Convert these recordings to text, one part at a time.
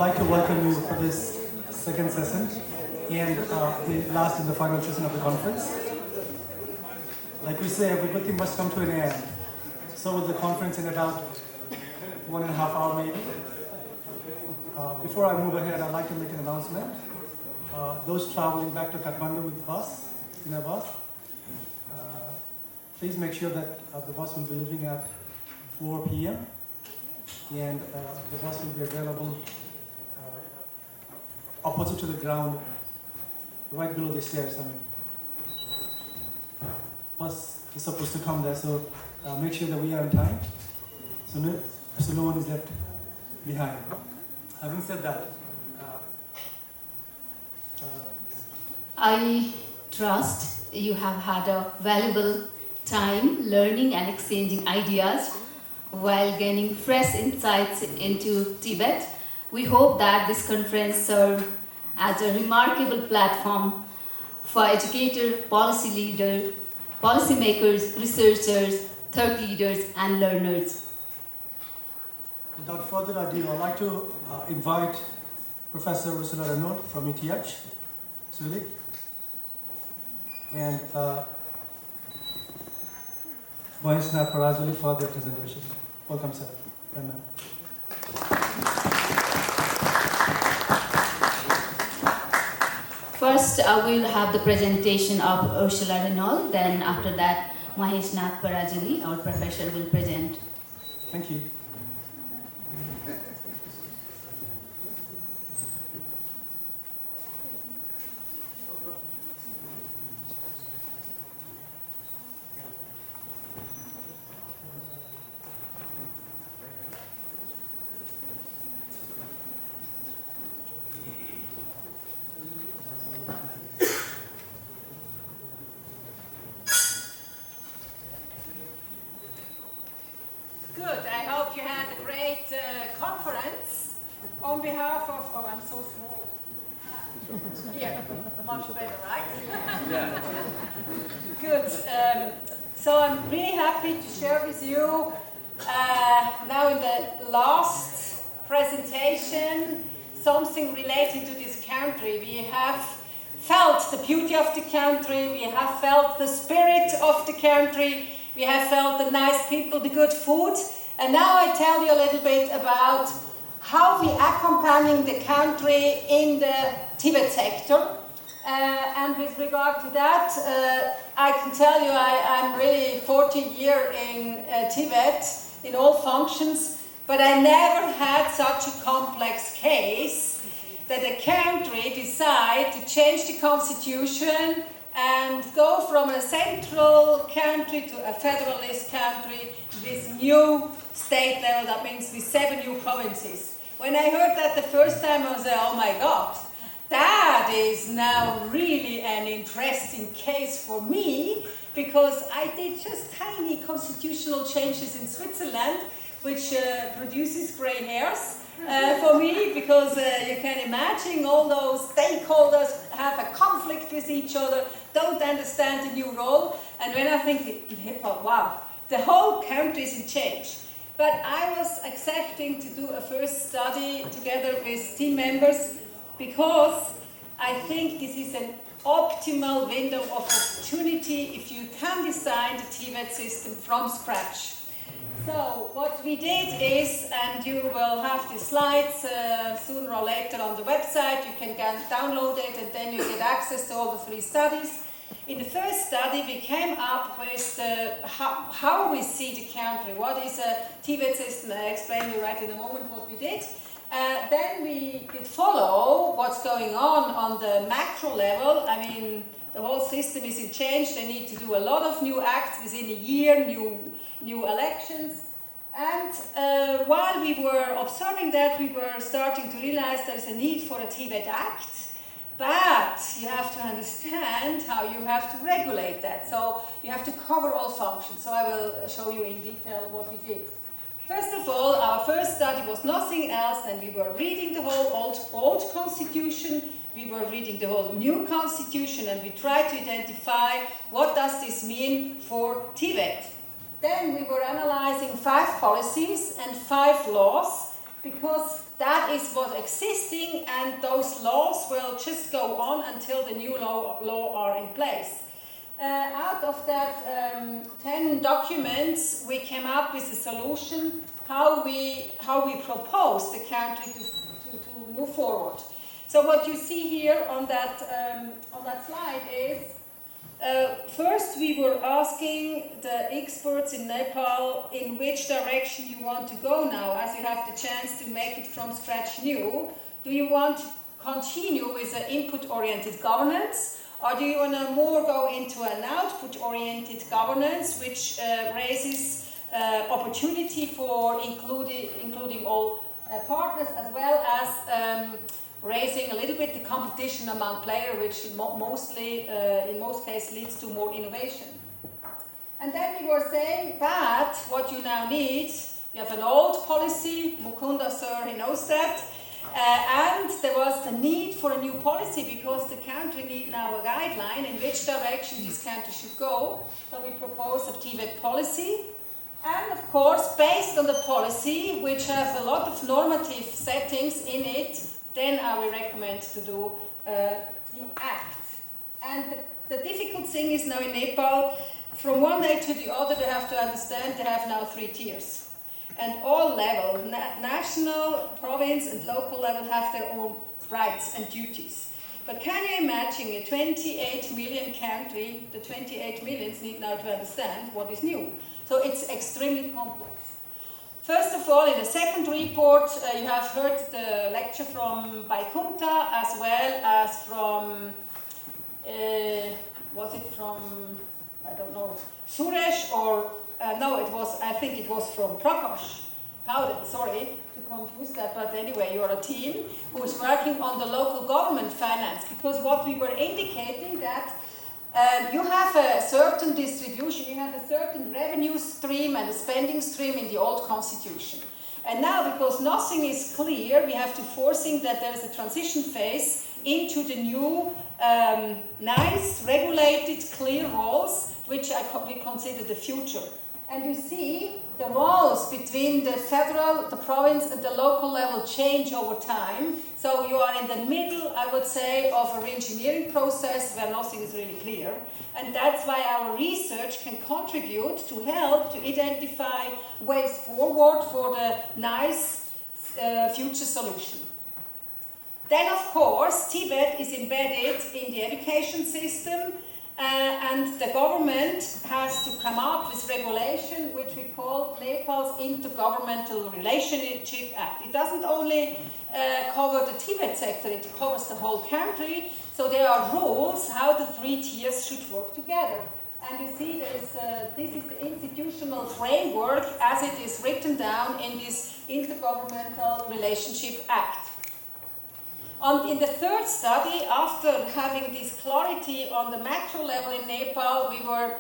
like to welcome you for this second session and the last and the final session of the conference. Like we say, everything must come to an end. So will the conference in about 1.5 hours maybe. Before I move ahead, I'd like to make an announcement. Those traveling back to Kathmandu with bus, in a bus, please make sure that the bus will be leaving at 4 p.m. and the bus will be available opposite to the ground, right below the stairs. Bus is supposed to come there, so make sure that we are on time, so no one is left behind. Having said that, I trust you have had a valuable time learning and exchanging ideas while gaining fresh insights into Tibet. We hope that this conference serves as a remarkable platform for educators, policy leaders, policymakers, researchers, thought leaders, and learners. Without further ado, I'd like to invite Professor Ursula Renaud from ETH, Zurich, and Mahesh Parajali for their presentation. Welcome, sir. And ma'am. First, we'll have the presentation of Ursula Renaud. Then after that, Mahesh Parajali, our professor, will present. Thank you. Good. I hope you had a great conference. On behalf of, oh, I'm so small. Here, much better, right? Yeah. Good. So I'm really happy to share with you now in the last presentation something related to this country. We have felt the beauty of the country. We have felt the spirit of the country. We have felt the nice people, the good food, and now I tell you a little bit about how we are accompanying the country in the Tibet sector. And with regard to that, I can tell you I'm really 14 years in Tibet in all functions, but I never had such a complex case that a country decide to change the constitution and go from a central country to a federalist country with new state level, that means with 7 new provinces. When I heard that the first time, I was like, oh my God, that is now really an interesting case for me, because I did just tiny constitutional changes in Switzerland, which produces gray hairs. For me, because you can imagine all those stakeholders have a conflict with each other, don't understand the new role, and when I think in hip-hop, wow, the whole country is in change. But I was accepting to do a first study together with team members because I think this is an optimal window of opportunity if you can design the Tibet system from scratch. So what we did is, and you will have the slides sooner or later on the website, you can download it and then you get access to all the 3 studies. In the first study we came up with how we see the country, what is a Tibet system. I explain you right in a moment what we did. Then we could follow what's going on the macro level. I mean, the whole system is in change, they need to do a lot of new acts within a year, new elections, and while we were observing that, we were starting to realize there is a need for a Tibet Act, but you have to understand how you have to regulate that, so you have to cover all functions. So I will show you in detail what we did. First of all, our first study was nothing else than we were reading the whole old constitution, we were reading the whole new constitution, and we tried to identify what does this mean for Tibet. Then we were analyzing 5 policies and 5 laws, because that is what's existing, and those laws will just go on until the new law are in place. Out of that 10 documents, we came up with a solution how we propose the country to move forward. So what you see here on that slide is, first we were asking the experts in Nepal in which direction you want to go now, as you have the chance to make it from scratch new. Do you want to continue with an input-oriented governance, or do you want to more go into an output-oriented governance, which raises opportunity for including all partners, as well as raising a little bit the competition among players, which mostly, in most cases, leads to more innovation. And then we were saying, but what you now need, you have an old policy, Mukunda sir, he knows that, and there was the need for a new policy because the country needs now a guideline in which direction this country should go. So we propose a TVET policy. And of course, based on the policy, which has a lot of normative settings in it, then I will recommend to do the act. And the difficult thing is now in Nepal, from one day to the other, they have to understand they have now 3 tiers. And all levels, national, province and local level, have their own rights and duties. But can you imagine a 28 million country, the 28 millions need now to understand what is new. So it's extremely complex. First of all, in the second report, you have heard the lecture from Baikunta, as well as from, was it from, I don't know, Suresh, or, no, I think it was from Prakash Powden, sorry to confuse that, but anyway, you're a team who is working on the local government finance, because what we were indicating that you have a certain distribution, you have a certain revenue stream and a spending stream in the old constitution. And now, because nothing is clear, we have to forcing that there is a transition phase into the new, nice, regulated, clear roles, which we consider the future. And you see the roles between the federal, the province, and the local level change over time. So you are in the middle, I would say, of a re-engineering process where nothing is really clear. And that's why our research can contribute to help to identify ways forward for the nice future solution. Then, of course, TVET is embedded in the education system. And the government has to come up with regulation which we call Nepal's Intergovernmental Relationship Act. It doesn't only cover the TVET sector, it covers the whole country. So there are rules how the 3 tiers should work together. And you see this is the institutional framework as it is written down in this Intergovernmental Relationship Act. In the third study, after having this clarity on the macro level in Nepal, we were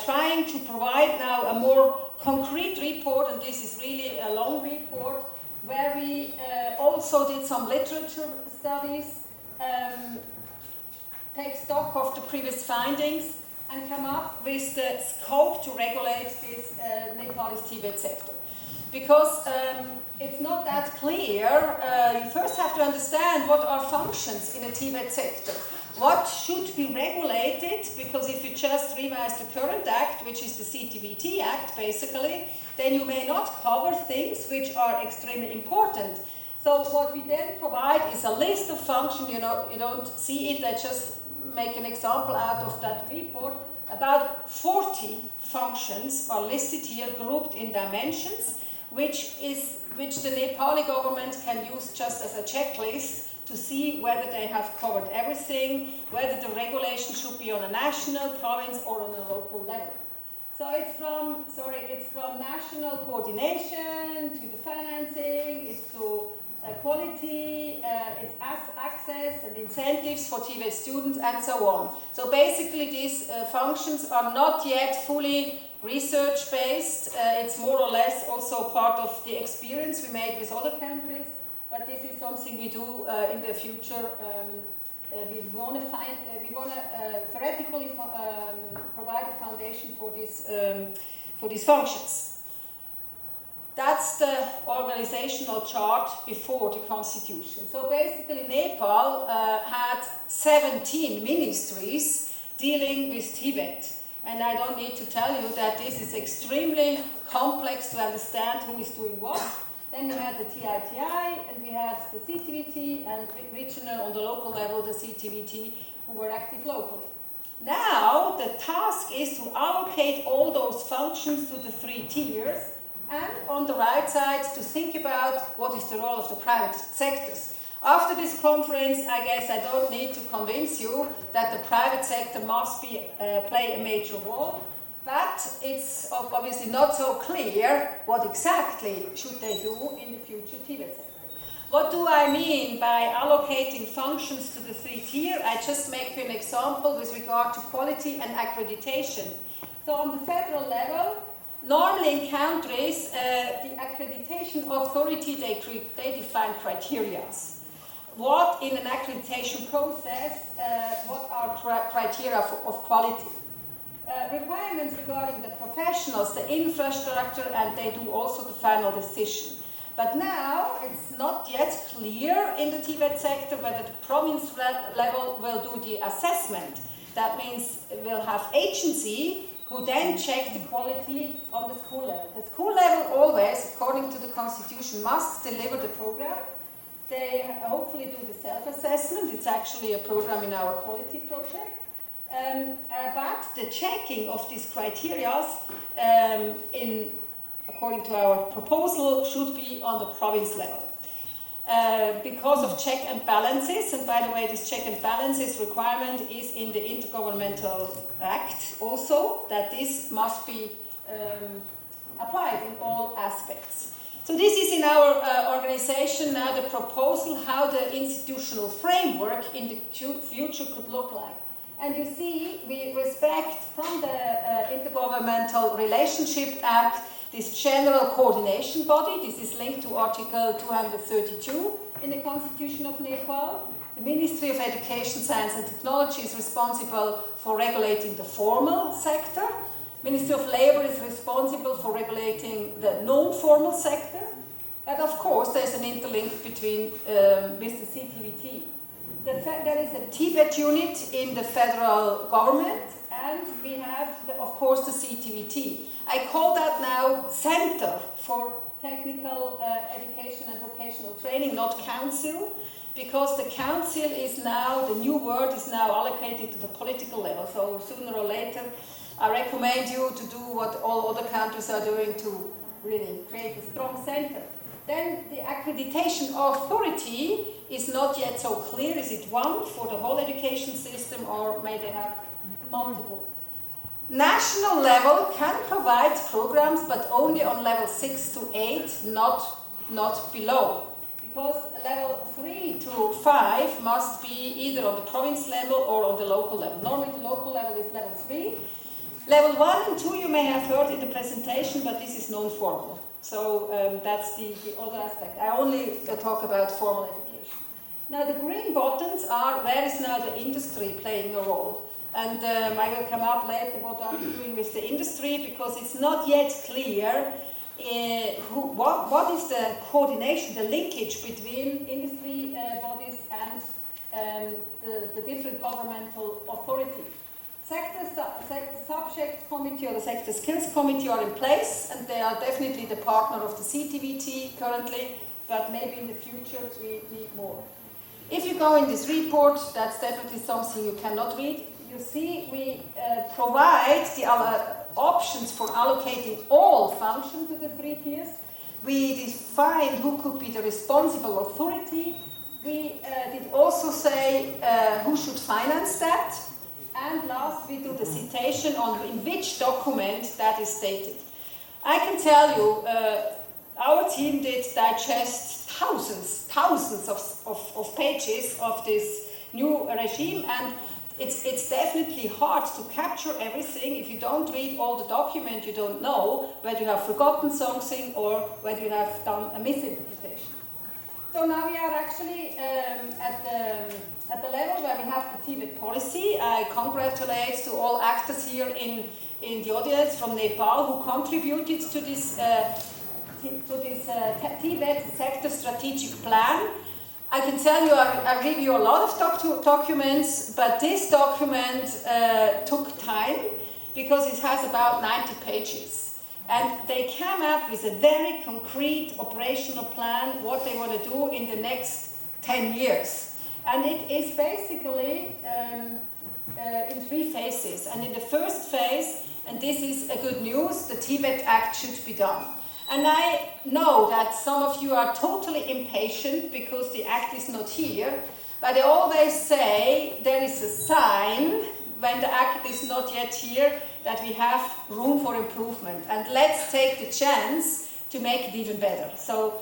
trying to provide now a more concrete report, and this is really a long report, where we also did some literature studies, take stock of the previous findings, and come up with the scope to regulate this Nepalese TVET sector. Because it's not that clear. You first have to understand what are functions in a TVET sector. What should be regulated, because if you just revise the current act, which is the CTVT Act, basically, then you may not cover things which are extremely important. So what we then provide is a list of functions. You know, you don't see it, I just make an example out of that report. About 40 functions are listed here, grouped in dimensions, which the Nepali government can use just as a checklist to see whether they have covered everything, whether the regulation should be on a national, province, or on a local level. So it's from national coordination to the financing, it's to quality, it's access and incentives for TVET students, and so on. So basically these functions are not yet fully research-based. It's more or less also part of the experience we made with other countries, but this is something we do in the future. We want to theoretically provide a foundation for these functions. That's the organizational chart before the constitution. So basically Nepal had 17 ministries dealing with Tibet. And I don't need to tell you that this is extremely complex to understand who is doing what. Then we had the TITI, and we had the CTVT, and regional on the local level, the CTVT, who were active locally. Now, the task is to allocate all those functions to the 3 tiers, and on the right side, to think about what is the role of the private sectors. After this conference, I guess I don't need to convince you that the private sector must play a major role. But it's obviously not so clear what exactly should they do in the future Tibet sector. What do I mean by allocating functions to the 3 tier? I just make you an example with regard to quality and accreditation. So on the federal level, normally in countries, the accreditation authority, they define criteria. What in an accreditation process, what are criteria of quality? Requirements regarding the professionals, the infrastructure, and they do also the final decision. But now it's not yet clear in the Tibet sector whether the province level will do the assessment. That means we'll have agency who then check the quality on the school level. The school level always, according to the constitution, must deliver the program. They hopefully do the self-assessment. It's actually a program in our quality project. But the checking of these criteria, according to our proposal, should be on the province level. Because of check and balances, and by the way, this check and balances requirement is in the Intergovernmental Act also, that this must be applied in all aspects. So this is in our organization now the proposal how the institutional framework in the future could look like. And you see, we respect from the Intergovernmental Relationship Act this general coordination body. This is linked to Article 232 in the Constitution of Nepal. The Ministry of Education, Science and Technology is responsible for regulating the formal sector. Ministry of Labor is responsible for regulating the non-formal sector. And of course, there's an interlink between with the CTVT. There is a Tibet unit in the federal government, and we have, of course, the CTVT. I call that now Center for Technical Education and Vocational Training, not Council, because the Council is now, the new word is now allocated to the political level. So sooner or later, I recommend you to do what all other countries are doing to really create a strong center. Then the accreditation authority is not yet so clear. Is it one for the whole education system, or may they have multiple? National level can provide programs, but only on level 6 to 8, not below. Because level 3 to 5 must be either on the province level or on the local level. Normally the local level is level 3. Level 1 and 2 you may have heard in the presentation, but this is non-formal. So that's the other aspect. I only talk about formal education. Now the green buttons are where is now the industry playing a role. And I will come up later what I'm doing with the industry, because it's not yet clear what is the coordination, the linkage between industry bodies and the different governmental authorities. Sector subject committee or the sector skills committee are in place, and they are definitely the partner of the CTVT currently, but maybe in the future we need more. If you go in this report, that's definitely something you cannot read. You see, we provide the options for allocating all functions to the 3 tiers. We define who could be the responsible authority. We did also say who should finance that. And last, we do the citation on in which document that is stated. I can tell you, our team did digest thousands of pages of this new regime, and it's definitely hard to capture everything. If you don't read all the document, you don't know whether you have forgotten something or whether you have done a misinterpretation. So now we are actually at the level where we have the Tibet policy. I congratulate to all actors here in the audience from Nepal who contributed to this TVET sector strategic plan. I can tell you I review a lot of documents, but this document took time because it has about 90 pages. And they came up with a very concrete operational plan, what they want to do in the next 10 years. And it is basically in 3 phases. And in the first phase, and this is a good news, the TVET Act should be done. And I know that some of you are totally impatient because the Act is not here, but I always say there is a sign when the Act is not yet here that we have room for improvement. And let's take the chance to make it even better. So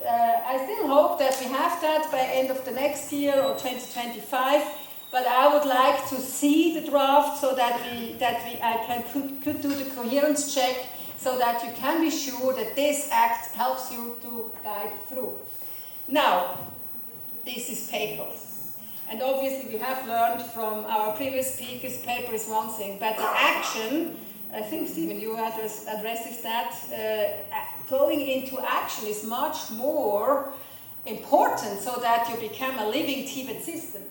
I still hope that we have that by end of the next year or 2025. But I would like to see the draft so that I could do the coherence check so that you can be sure that this Act helps you to guide through. Now, this is papers. And obviously we have learned from our previous speakers, paper is one thing, but the action, I think Stephen, you addresses that, going into action is much more important so that you become a living TVET system.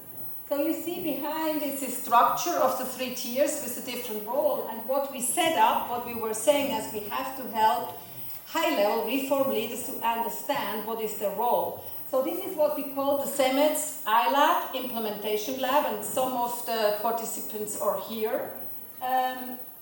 So you see behind is the structure of the 3 tiers with a different role, and what we set up, what we were saying is we have to help high-level reform leaders to understand what is their role. So this is what we call the CEMET's iLab, Implementation Lab, and some of the participants are here.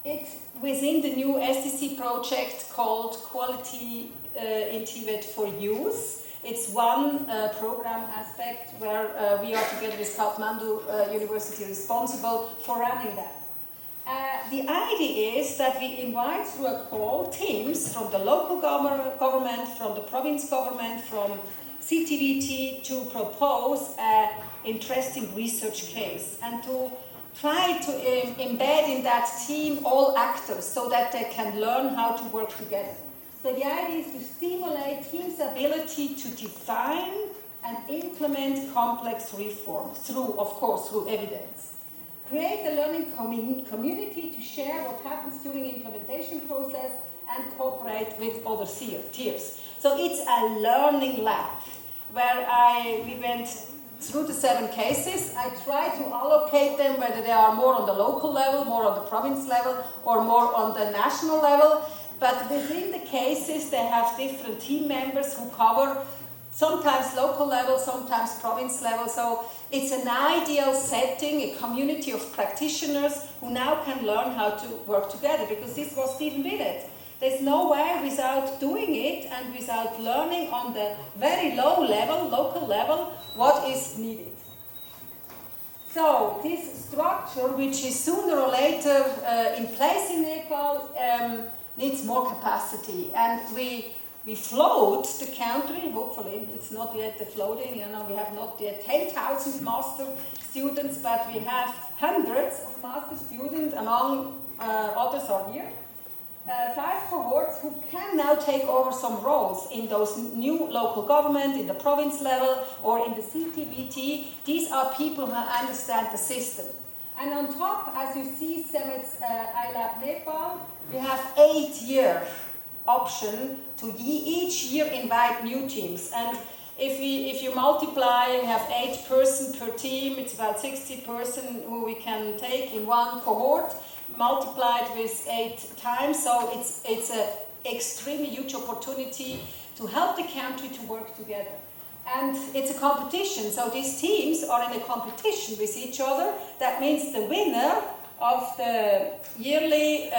It's within the new SDC project called Quality in TVET for Use. It's one program aspect where we are together with Kathmandu University responsible for running that. The idea is that we invite through a call teams from the local government, from the province government, from CTVT to propose an interesting research case and to try to embed in that team all actors so that they can learn how to work together. So the idea is to stimulate teams' ability to define and implement complex reform through, of course, through evidence. Create a learning community to share what happens during the implementation process and cooperate with other tiers. So it's a learning lab where we went through the 7 cases. I tried to allocate them whether they are more on the local level, more on the province level, or more on the national level. But within the cases, they have different team members who cover sometimes local level, sometimes province level. So it's an ideal setting, a community of practitioners who now can learn how to work together, because this was Stephen did it. There's no way without doing it and without learning on the very low level, local level, what is needed. So this structure, which is sooner or later in place in Nepal, needs more capacity, and we float the country. Hopefully it's not yet the floating, we have not yet 10,000 master students, but we have hundreds of master students, among others are here. 5 cohorts who can now take over some roles in those new local government, in the province level, or in the CTVT. These are people who understand the system. And on top, as you see, CEMET's iLab Nepal, we have 8-year option to each year invite new teams. And if you multiply, we have 8 person per team, it's about 60 person who we can take in one cohort, multiplied with 8 times. So it's an extremely huge opportunity to help the country to work together. And it's a competition, so these teams are in a competition with each other. That means the winner of the yearly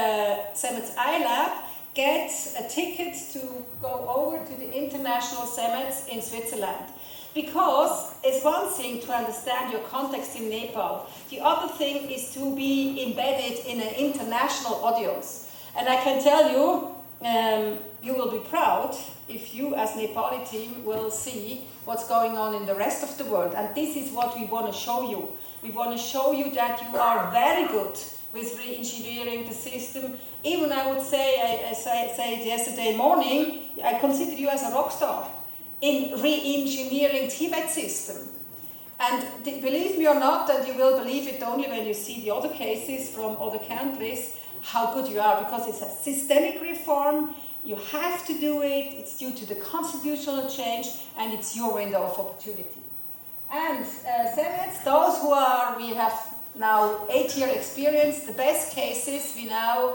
CEMET's iLab gets a ticket to go over to the international CEMETs in Switzerland. Because it's one thing to understand your context in Nepal, the other thing is to be embedded in an international audience. And I can tell you, you will be proud if you as Nepali team will see what's going on in the rest of the world. And this is what we want to show you. We want to show you that you are very good with re-engineering the system. Even I would say, I said yesterday morning, I consider you as a rock star in re-engineering TVET system. And believe me or not, and you will believe it only when you see the other cases from other countries, how good you are, because it's a systemic reform, You have to do it. It's due to the constitutional change, and it's your window of opportunity. And CEMETs, those we have now 8-year experience, the best cases we now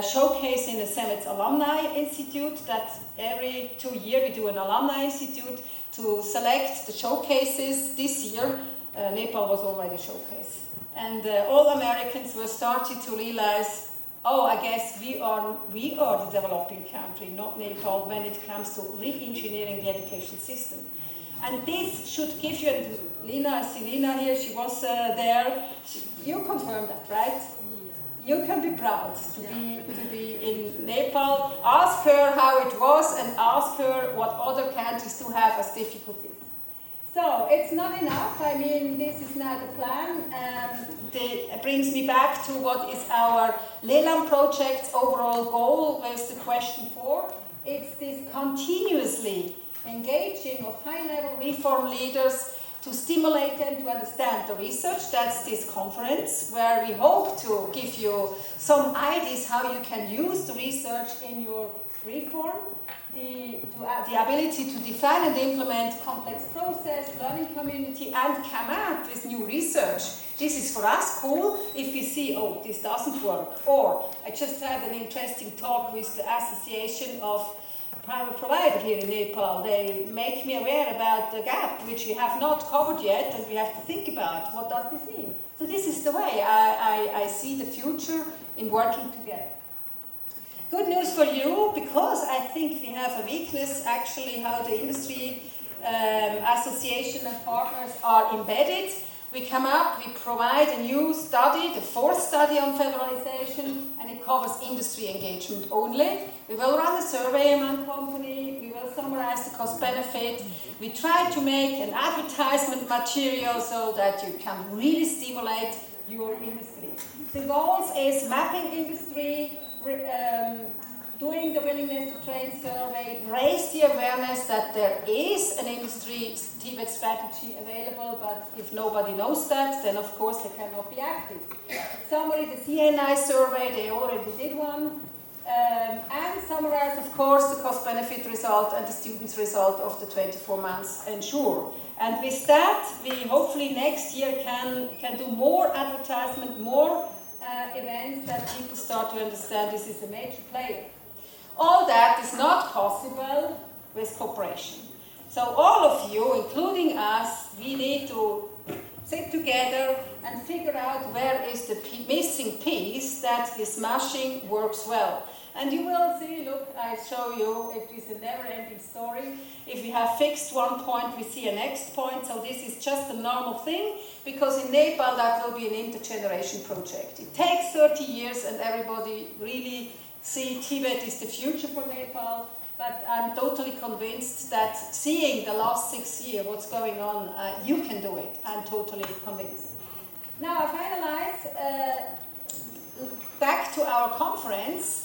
showcase in the CEMETs Alumni Institute, that every 2 years we do an Alumni Institute to select the showcases. This year, Nepal was already a showcase. And all Americans were starting to realize, oh, I guess we are the developing country, not Nepal, when it comes to re-engineering the education system. And this should give you, and Lina, I see Lina here, she was there. You confirmed that, right? You can be proud to be in Nepal. Ask her how it was and ask her what other countries do have as difficulties. So it's not enough. I mean, this is now the plan. It brings me back to what is our LELAM project's overall goal with the question 4. It's this continuously engaging of high-level reform leaders to stimulate them to understand the research. That's this conference where we hope to give you some ideas how you can use the research in your reform. The ability to define and implement complex process, learning community, and come up with new research. This is for us cool if we see, oh, this doesn't work. Or I just had an interesting talk with the Association of Private Provider here in Nepal. They make me aware about the gap, which we have not covered yet, and we have to think about what does this mean. So this is the way I see the future in working together. Good news for you, because I think we have a weakness actually how the industry association and partners are embedded. We come up, we provide a new study, the 4th study on federalization, and it covers industry engagement only. We will run a survey among companies, we will summarize the cost benefit. We try to make an advertisement material so that you can really stimulate your industry. The goals is mapping industry, doing the willingness to train survey, raise the awareness that there is an industry TVET strategy available, but if nobody knows that, then of course they cannot be active. Summary, the CNI survey, they already did one, and summarize of course the cost benefit result and the students' result of the 24 months ensure. And with that, we hopefully next year can do more advertisement, more events that people start to understand this is a major player. All that is not possible with cooperation. So all of you, including us, we need to sit together and figure out where is the missing piece that this mashing works well. And you will see, look, I show you, it is a never-ending story. If we have fixed one point, we see a next point. So this is just a normal thing, because in Nepal that will be an intergeneration project. It takes 30 years and everybody really see TVET is the future for Nepal. But I'm totally convinced that seeing the last 6 years, what's going on, you can do it. I'm totally convinced. Now I finalize, back to our conference.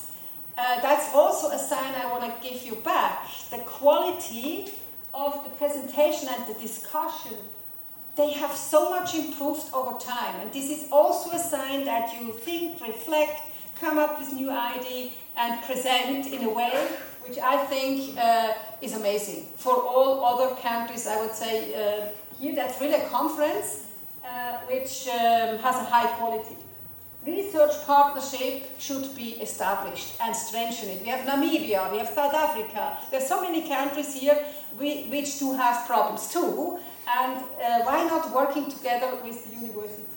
That's also a sign I want to give you back. The quality of the presentation and the discussion, they have so much improved over time. And this is also a sign that you think, reflect, come up with new ideas and present in a way which I think is amazing. For all other countries, I would say here that's really a conference which has a high quality. Research partnership should be established and strengthened. We have Namibia, we have South Africa. There are so many countries here which do have problems too. And why not working together with the university?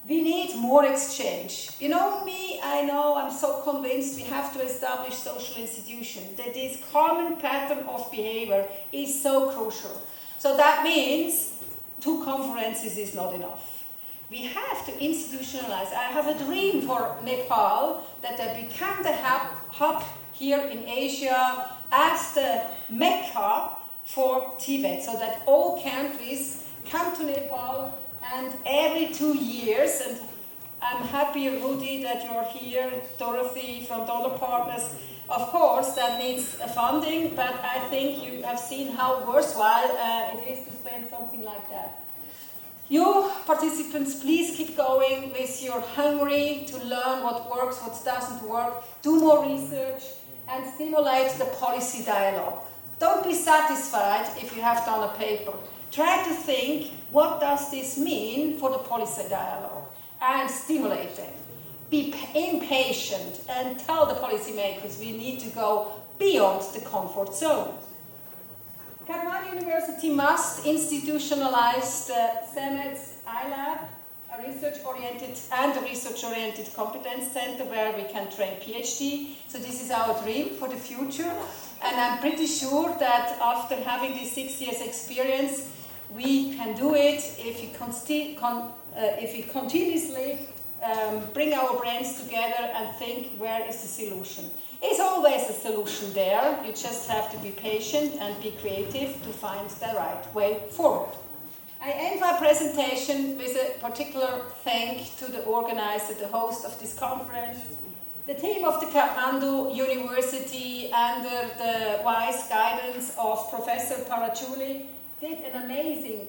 We need more exchange. You know me, I know, I'm so convinced we have to establish social institutions. That this common pattern of behavior is so crucial. So that means 2 conferences is not enough. We have to institutionalize. I have a dream for Nepal that they become the hub here in Asia as the Mecca for TVET, so that all countries come to Nepal, and every 2 years, and I'm happy, Rudy, that you're here, Dorothy from Donor Partners. Of course, that needs funding, but I think you have seen how worthwhile it is to spend something like that. You participants, please keep going with your hungry to learn what works, what doesn't work. Do more research. and stimulate the policy dialogue. Don't be satisfied if you have done a paper. Try to think, what does this mean for the policy dialogue? And stimulate them. Be impatient and tell the policymakers we need to go beyond the comfort zone. Kathmandu University must institutionalize the CEMET's iLab, a research-oriented competence center where we can train PhD. So this is our dream for the future. And I'm pretty sure that after having this 6 years experience, we can do it if we continuously bring our brains together and think, where is the solution? There's always a solution there. You just have to be patient and be creative to find the right way forward. I end my presentation with a particular thank to the organizer, the host of this conference, the team of the Kathmandu University under the wise guidance of Professor Parachuli did an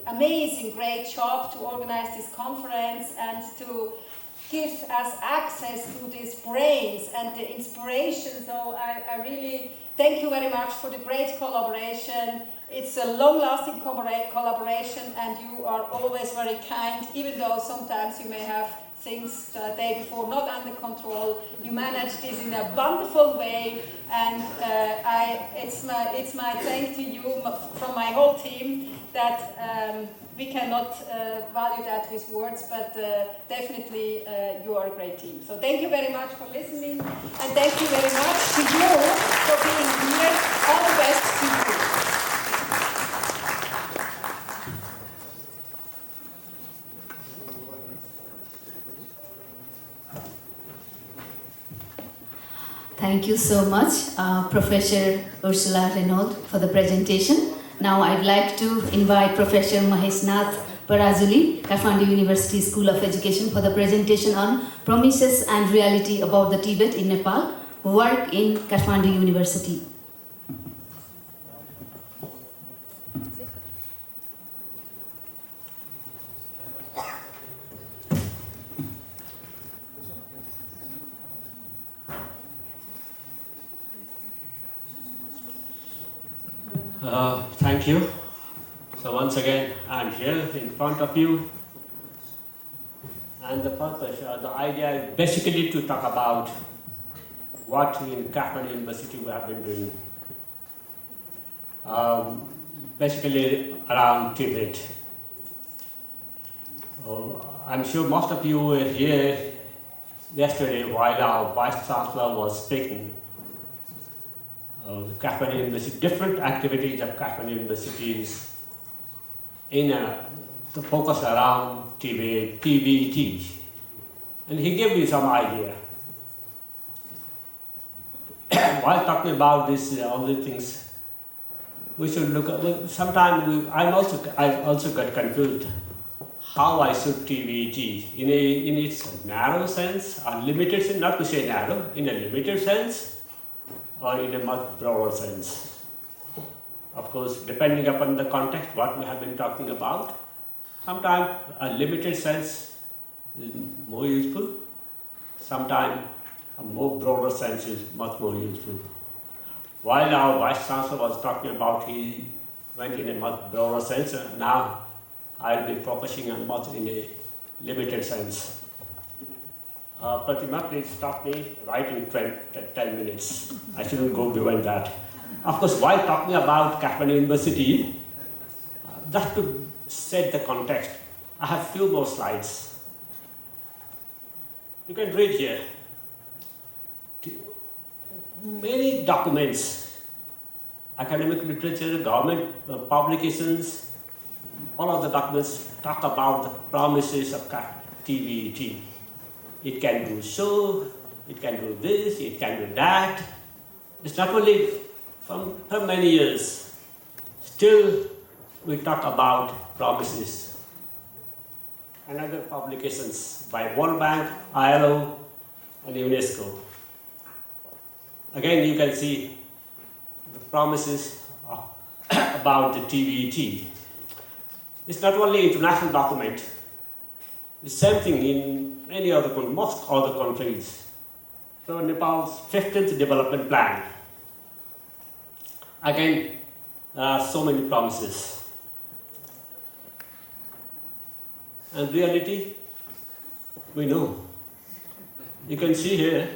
amazing, great job to organize this conference and to give us access to these brains and the inspiration. So I really thank you very much for the great collaboration. It's a long-lasting collaboration, and you are always very kind, even though sometimes you may have things the day before not under control. You manage this in a wonderful way, and it's my thank to you from my whole team that we cannot value that with words, but definitely you are a great team. So thank you very much for listening, and thank you very much to you for being here. All the best to you. Thank you so much, Professor Ursula Renaud, for the presentation. Now I'd like to invite Professor Maheshnath Parazuli, Kathmandu University School of Education, for the presentation on Promises and Reality about the Tibet in Nepal, work in Kathmandu University. Thank you. So once again, I'm here in front of you, and the purpose, the idea is basically to talk about what in Kathmandu University we have been doing, basically around Tibet. I'm sure most of you were here yesterday while our Vice Chancellor was speaking. Kathmandu University, different activities of Kathmandu Universities in the focus around TVET. And he gave me some idea. While talking about this, all the things, we should look at, sometimes I also got confused how I should TVET in its narrow sense, or limited sense, not to say narrow, in a limited sense, or in a much broader sense. Of course, depending upon the context, what we have been talking about, sometimes a limited sense is more useful, sometimes a more broader sense is much more useful. While our Vice Chancellor was talking about, he went in a much broader sense, and now I'll be focusing on much in a limited sense. Pratima, please stop me right in 10 minutes. I shouldn't go beyond that. Of course, while talking about Kathmandu University, just to set the context, I have few more slides. You can read here. Many documents, academic literature, government publications, all of the documents talk about the promises of TVET. It can do so, it can do this, it can do that. It's not only from many years. Still, we talk about promises. And other publications by World Bank, ILO, and UNESCO. Again, you can see the promises about the TVET. It's not only international document. The same thing in most other countries. So Nepal's 15th development plan, Again, there are so many promises. And reality, we know. You can see here,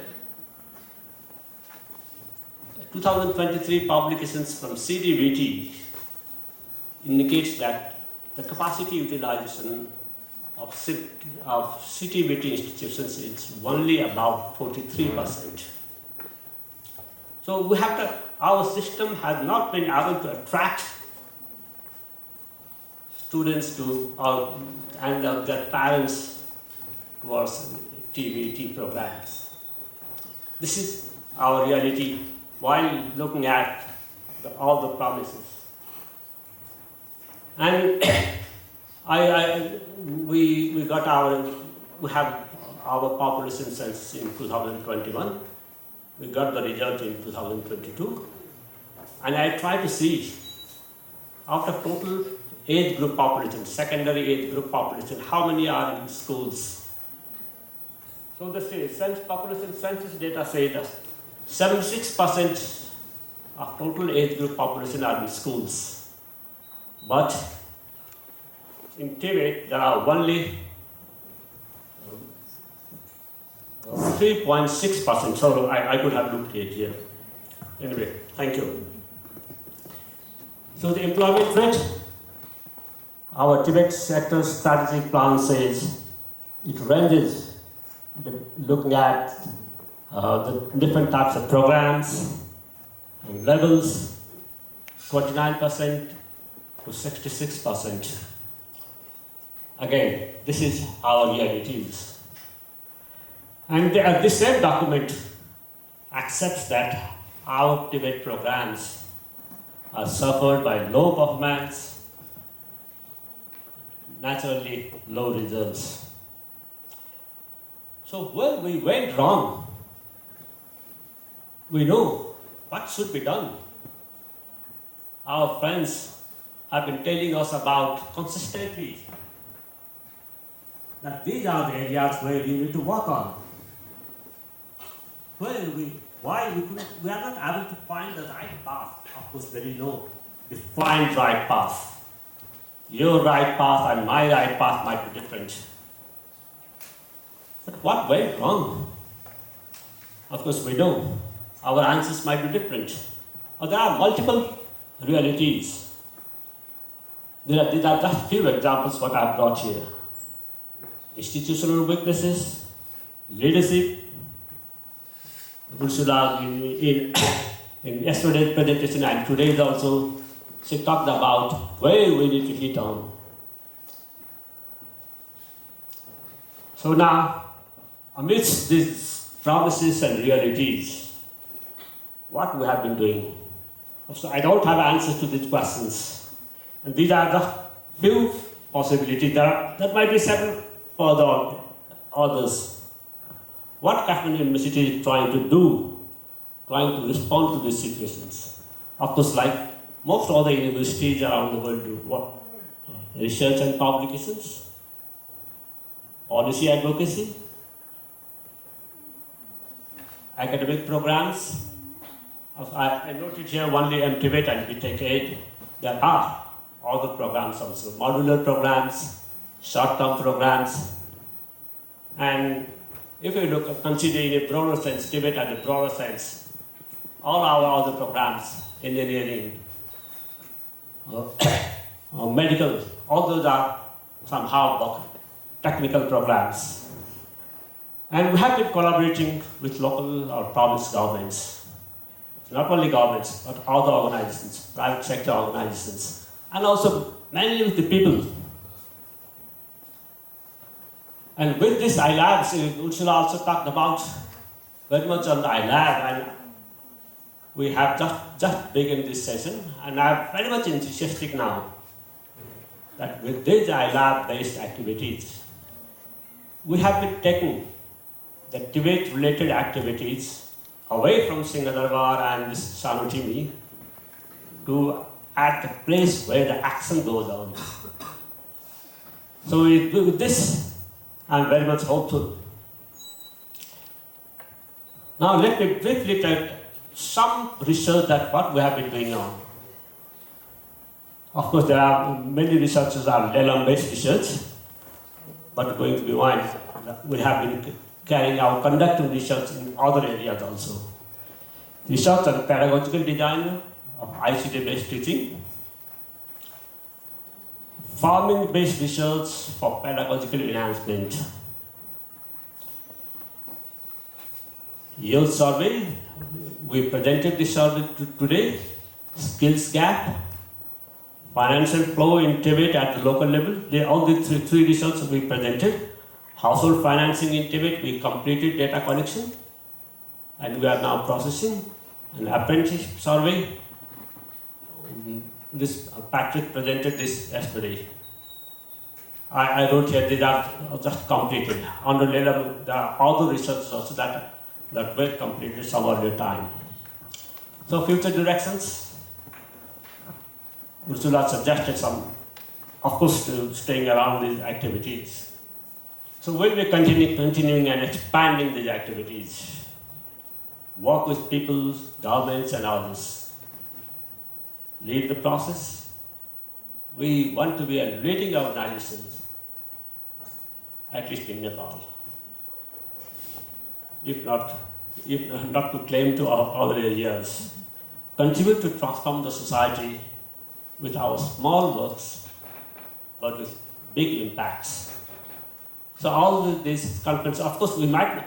2023 publications from CTVET indicates that the capacity utilization of CTVET institutions is only about 43%. So we have to, our system has not been able to attract students to and their parents towards TVET programs. This is our reality while looking at all the promises. And we have our population census in 2021. We got the result in 2022. And I try to see, out of total age group population, secondary age group population, how many are in schools? So the population census data say that 76% of total age group population are in schools. But in TVET, there are only 3.6%. So I could have looked at it here. Anyway, thank you. So the employment rate, our TVET sector strategic plan says it ranges looking at the different types of programs and levels, 29% to 66%. Again, this is our realities. And this same document accepts that our TVET programs are suffered by low performance, naturally low results. So where we went wrong, we know what should be done. Our friends have been telling us about consistently that these are the areas where we need to work on. Why we are not able to find the right path? Of course, there is no defined right path. Your right path and my right path might be different. But what went wrong? Of course, we know our answers might be different. Or there are multiple realities. These are just few examples what I've got here. Institutional weaknesses, leadership. Ursula in yesterday's presentation and today's also, she talked about where we need to hit on. So now, amidst these promises and realities, what we have been doing. So I don't have answers to these questions. And these are the few possibilities. There might be several further others. What Kathmandu University is trying to do, trying to respond to these situations. Of course, like most other universities around the world do, what? Research and publications, policy advocacy, academic programs. I noted here only TVET and BTech Aid. There are other programs also, modular programs, short-term programs, and if you consider in a broader sense, TVET and a broader sense, all our other programs, engineering, medical, all those are somehow technical programs. And we have been collaborating with local or province governments, not only governments, but other organizations, private sector organizations, and also mainly with the people. And with this iLabs, Ursula also talked about very much on the iLab, and we have just begun this session, and I'm very much enthusiastic now that with these iLab-based activities, we have been taking the TVET-related activities away from Singadarbar and Sanutimi to at the place where the action goes on. So with this, I'm very much hopeful. Now let me briefly some research that what we have been doing on. Of course, there are many researchers are Lelam-based research, but going to be one, we have been carrying out conducting research in other areas also. Research on pedagogical design of ICT-based teaching, farming-based research for pedagogical enhancement, youth survey, we presented this survey today, skills gap, financial flow in TVET at the local level, all the three results we presented. Household financing in TVET, we completed data collection and we are now processing. An apprenticeship survey, this Patrick presented this yesterday. I wrote here, these are just completed. Under level, there are other research also that were completed some other time. So future directions, Ursula suggested some, of course, staying around these activities. So we'll be continuing and expanding these activities. Work with people, governments and others. Lead the process. We want to be a leading organization, at least in Nepal. If not to claim to other areas. Contribute to transform the society with our small works, but with big impacts. So all these conferences, of course, we might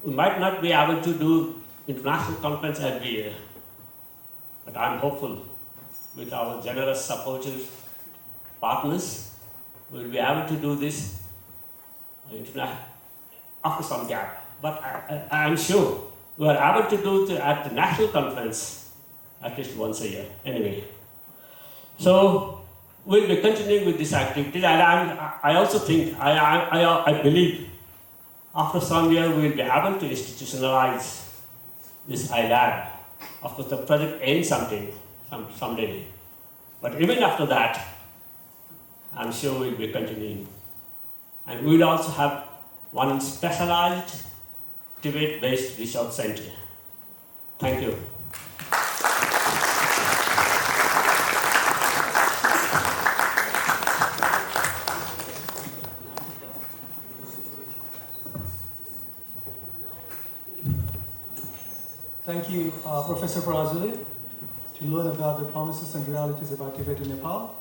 not be able to do international conference every year, but I'm hopeful with our generous supportive partners, we'll be able to do this after some gap. But I'm sure we are able to do it at the national conference at least once a year, anyway. So we'll be continuing with this activity, and I also think, I believe, after some year we'll be able to institutionalize this iLab. Of course, the project ends someday. But even after that, I'm sure we'll be continuing. And we'll also have one specialized TVET-based research center. Thank you. Thank you, Professor Parazuli, to learn about the promises and realities about TVET in Nepal.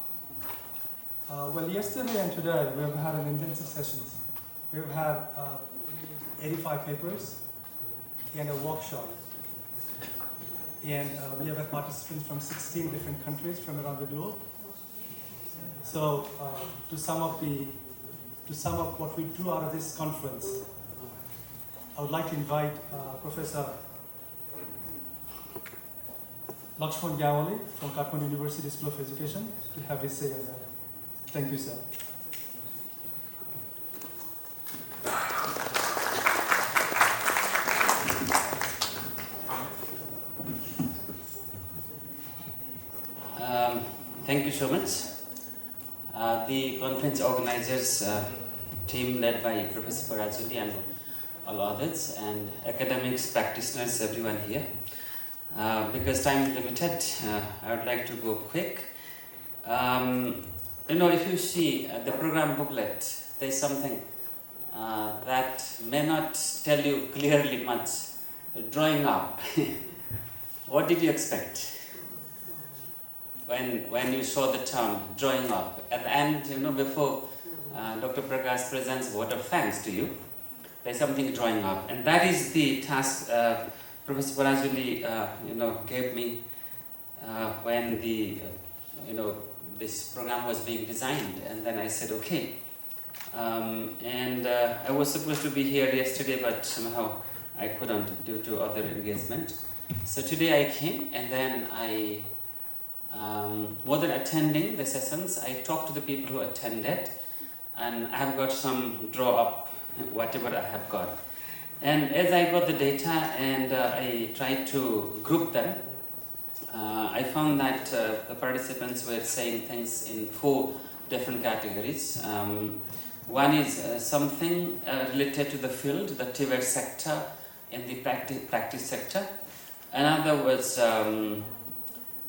Well, yesterday and today we have had an intensive sessions. We have had 85 papers and a workshop. And we have had participants from 16 different countries from around the globe. So to sum up what we do out of this conference, I would like to invite Professor Lakshman Gyawali from Kathmandu University School of Education to have his say on that. Thank you, sir. Thank you so much. The conference organizers team led by Professor Parazuli and all others, and academics, practitioners, everyone here. Because time is limited, I would like to go quick. If you see the program booklet, there is something that may not tell you clearly much. Drawing up. What did you expect when you saw the term drawing up? At the end, before Dr. Prakash presents vote of thanks to you, there is something drawing up, and that is the task Professor Parazuli, gave me when this program was being designed, and then I said okay. I was supposed to be here yesterday, but somehow I couldn't due to other engagement. So today I came, and then I, more than attending the sessions, I talked to the people who attended, and I have got some draw up whatever I have got. And as I got the data and I tried to group them, I found that the participants were saying things in 4 different categories. One is something related to the field, the TVET sector, in the practice sector. Another was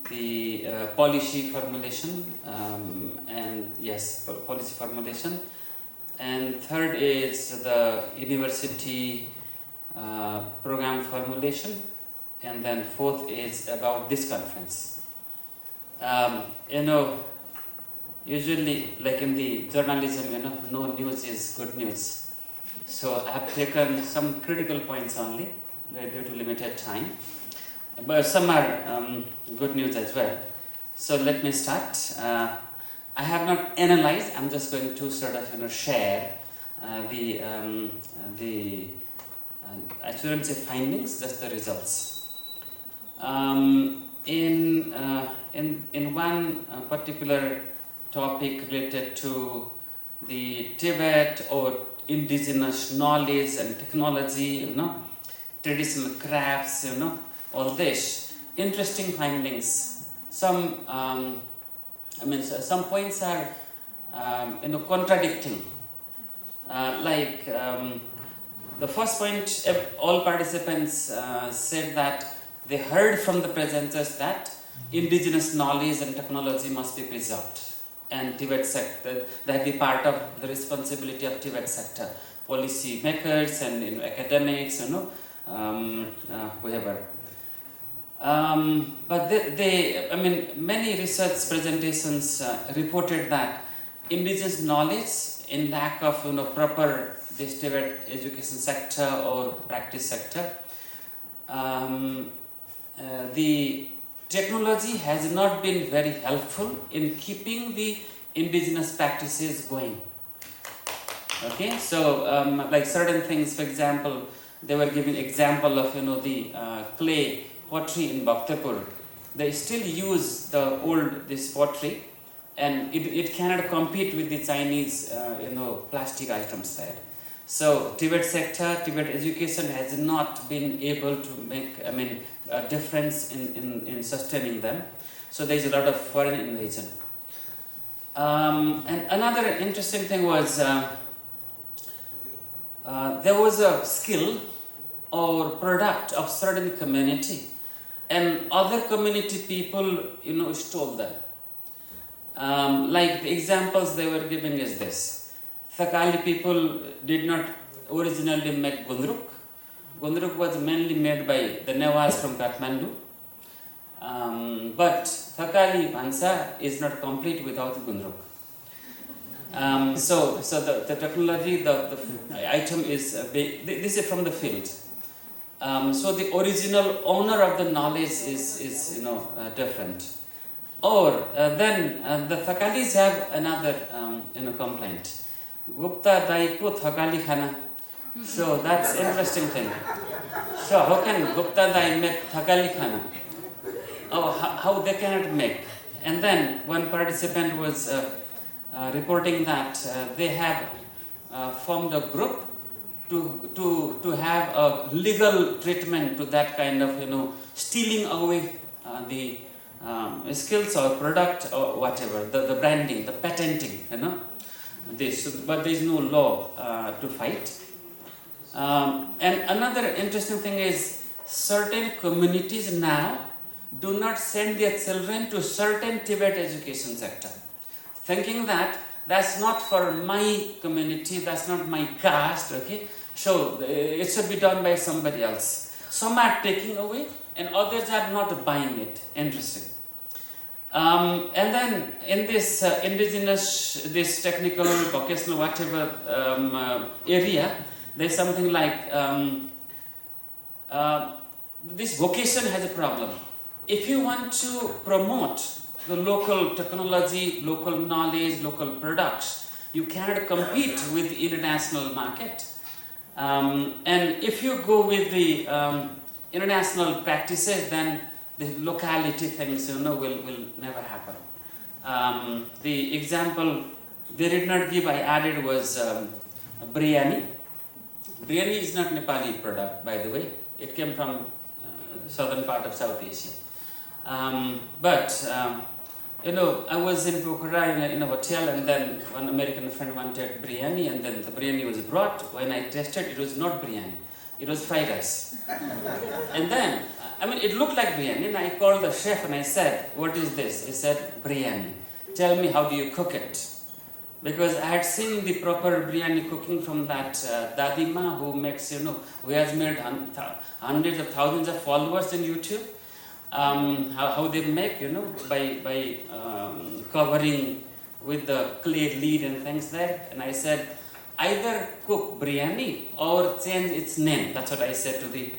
the policy formulation, and yes, policy formulation. And third is the university program formulation. And then fourth is about this conference. Usually, like in the journalism, no news is good news. So I have taken some critical points only due to limited time. But some are good news as well. So let me start. I have not analyzed. I'm just going to sort of share I shouldn't say findings, just the results. In one particular topic related to the Tibet or indigenous knowledge and technology, traditional crafts, all this, interesting findings. Some points are contradicting. The first point, all participants said that they heard from the presenters that indigenous knowledge and technology must be preserved, and Tibet sector, that be part of the responsibility of Tibet sector, policy makers and academics, whoever. But many research presentations reported that indigenous knowledge in lack of proper this Tibet education sector or practice sector, the technology has not been very helpful in keeping the indigenous practices going. Okay, so like certain things, for example, they were giving example of the clay pottery in Bhaktapur. They still use the this pottery, and it cannot compete with the Chinese plastic items there. So Tibet sector, Tibet education has not been able to make a difference in sustaining them. So there is a lot of foreign invasion. And another interesting thing was there was a skill or product of certain community, and other community people stole them. Like the examples they were giving is this. Thakali people did not originally make gundruk. Gundruk was mainly made by the Newas from Kathmandu. But Thakali Bhansa is not complete without gundruk. So the technology, the item is, this is from the field. So the original owner of the knowledge is different. Or then the Thakalis have another complaint. Gupta Dai ko Thakali khana. So that's interesting thing. So how can Gupta Dai make Thakali khana? Oh, how they cannot make? And then one participant was reporting that they have formed a group to have a legal treatment to that kind of stealing away the skills or product or whatever, the branding, the patenting, this, but there is no law to fight. And another interesting thing is certain communities now do not send their children to certain Tibet education sector, thinking that that's not for my community, that's not my caste, okay? So it should be done by somebody else. Some are taking away and others are not buying it. Interesting. And then in this indigenous, this technical, vocational, whatever area, there's something like this vocation has a problem. If you want to promote the local technology, local knowledge, local products, you cannot compete with the international market. And if you go with the international practices, then the locality things will never happen. The example they did not give, I added, was biryani. Biryani is not Nepali product, by the way. It came from southern part of South Asia. But I was in Pokhara in a hotel, and then one American friend wanted biryani, and then the biryani was brought. When I tasted, it was not biryani, it was fried rice. And then I mean, it looked like biryani, and I called the chef and I said, "What is this?" He said, "Biryani. Tell me, how do you cook it?" Because I had seen the proper biryani cooking from that Dadima who makes, who has made hundreds of thousands of followers in YouTube. How they make, by covering with the clay lead and things there. And I said, either cook biryani or change its name. That's what I said to the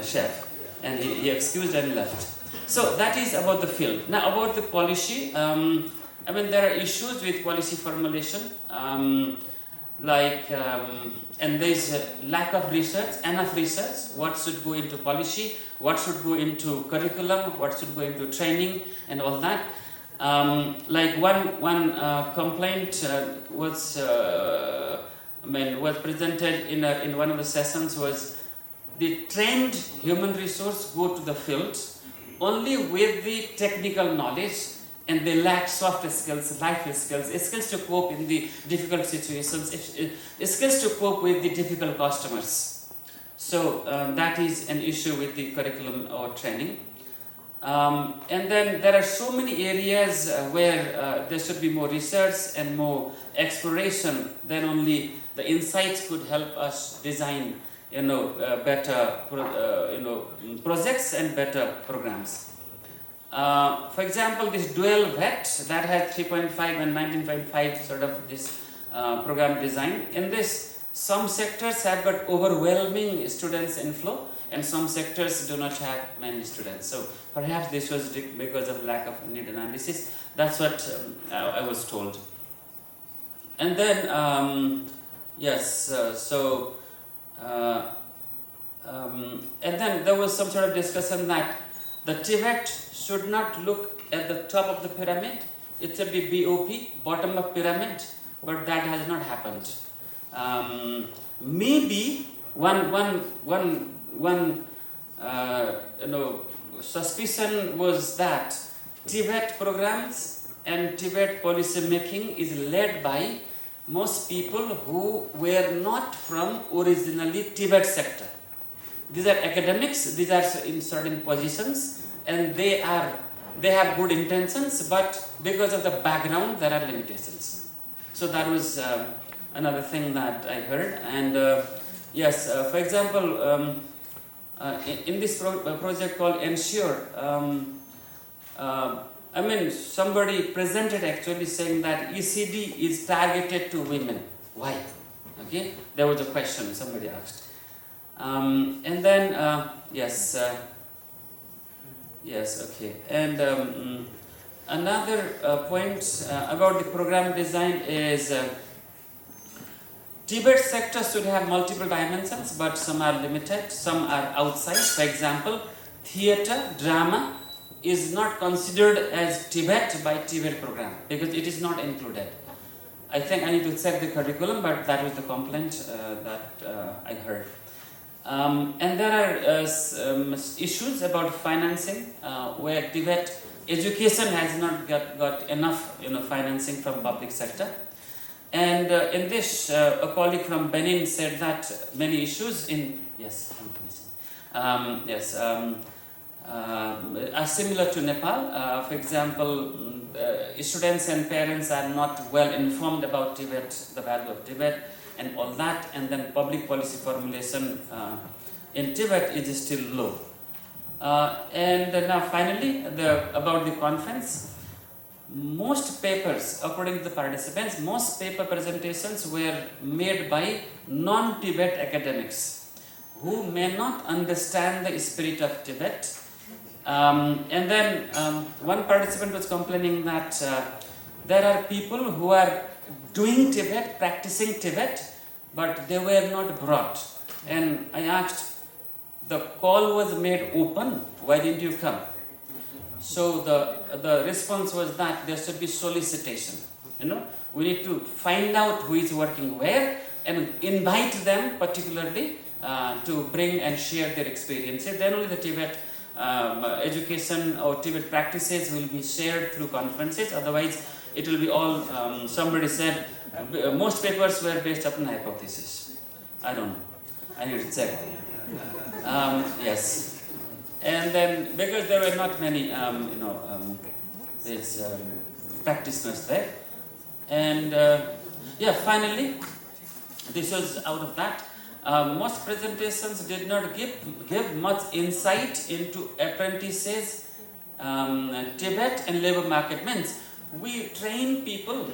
chef. And he excused and left. So that is about the field. Now about the policy, there are issues with policy formulation, and there is a lack of research, enough research, what should go into policy, what should go into curriculum, what should go into training, and all that. One complaint was presented in one of the sessions was the trained human resource go to the field only with the technical knowledge, and they lack soft skills, life skills, skills to cope in the difficult situations, skills to cope with the difficult customers. So that is an issue with the curriculum or training. And then there are so many areas where there should be more research and more exploration, then only the insights could help us design better projects and better programs. For example, this dual VET that has 3.5 and 19.5 sort of this program design. In this, some sectors have got overwhelming students inflow, and some sectors do not have many students. So perhaps this was because of lack of need analysis. That's what I was told. And then and then there was some sort of discussion that the TVET should not look at the top of the pyramid. It should be BOP, bottom of pyramid, but that has not happened. Maybe one suspicion was that TVET programs and TVET policy making is led by most people who were not from originally TVET sector. These are academics, these are in certain positions, and they have good intentions, but because of the background there are limitations. So that was another thing that I heard. And for example, in this project called Ensure, somebody presented actually saying that ECD is targeted to women. Why? Okay, there was a question somebody asked. And then another point about the program design is TVET sector should have multiple dimensions, but some are limited, some are outside. For example, theatre, drama is not considered as TVET by TVET program because it is not included. I think I need to check the curriculum, but that was the complaint that I heard. And there are issues about financing where TVET education has not got enough financing from public sector. And in this, a colleague from Benin said that many issues are similar to Nepal. For example, students and parents are not well informed about TVET, the value of TVET, and all that, and then public policy formulation in TVET is still low. And now finally, about the conference, most papers, according to the participants, most paper presentations were made by non-TVET academics who may not understand the spirit of TVET. And then one participant was complaining that there are people who are doing TVET, practicing TVET, but they were not brought. And I asked, the call was made open, why didn't you come? So the response was that there should be solicitation. We need to find out who is working where and invite them particularly to bring and share their experiences. Then only the TVET education or TVET practices will be shared through conferences. Otherwise, it will be all, somebody said, most papers were based upon hypothesis. I don't know. I need to check. Yes. And then because there were not many, these practitioners there, and yeah, finally, this was out of that. Most presentations did not give much insight into apprentices, Tibet and labor market. Means we train people